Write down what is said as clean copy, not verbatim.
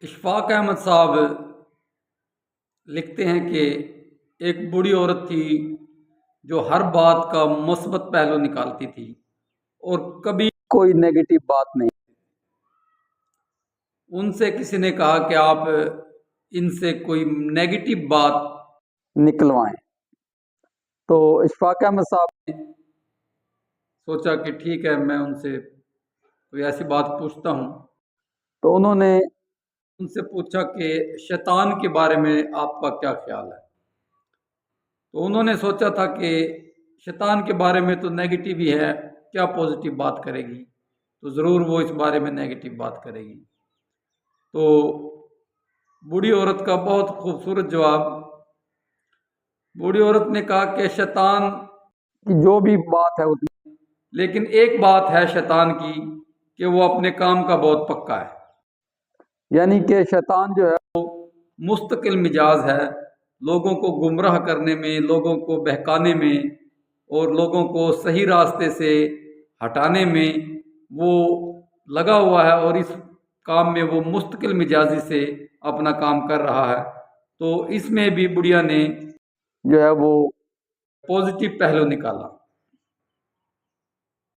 اشفاق احمد صاحب لکھتے ہیں کہ ایک بوڑھی عورت تھی جو ہر بات کا مثبت پہلو نکالتی تھی اور کبھی کوئی نیگیٹو بات نہیں۔ ان سے کسی نے کہا کہ آپ ان سے کوئی نیگیٹو بات نکلوائیں، تو اشفاق احمد صاحب نے سوچا کہ ٹھیک ہے، میں ان سے کوئی ایسی بات پوچھتا ہوں۔ تو انہوں نے ان سے پوچھا کہ شیطان کے بارے میں آپ کا کیا خیال ہے؟ تو انہوں نے سوچا تھا کہ شیطان کے بارے میں تو نیگیٹو ہی ہے، کیا پازیٹیو بات کرے گی؟ تو ضرور وہ اس بارے میں نیگیٹو بات کرے گی۔ تو بوڑھی عورت کا بہت خوبصورت جواب، بوڑھی عورت نے کہا کہ شیطان کی جو بھی بات ہے لیکن ایک بات ہے شیطان کی کہ وہ اپنے کام کا بہت پکا ہے، یعنی کہ شیطان جو ہے وہ مستقل مزاج ہے، لوگوں کو گمراہ کرنے میں، لوگوں کو بہکانے میں اور لوگوں کو صحیح راستے سے ہٹانے میں وہ لگا ہوا ہے، اور اس کام میں وہ مستقل مزاجی سے اپنا کام کر رہا ہے۔ تو اس میں بھی بڑھیا نے جو ہے وہ پازیٹیو پہلو نکالا۔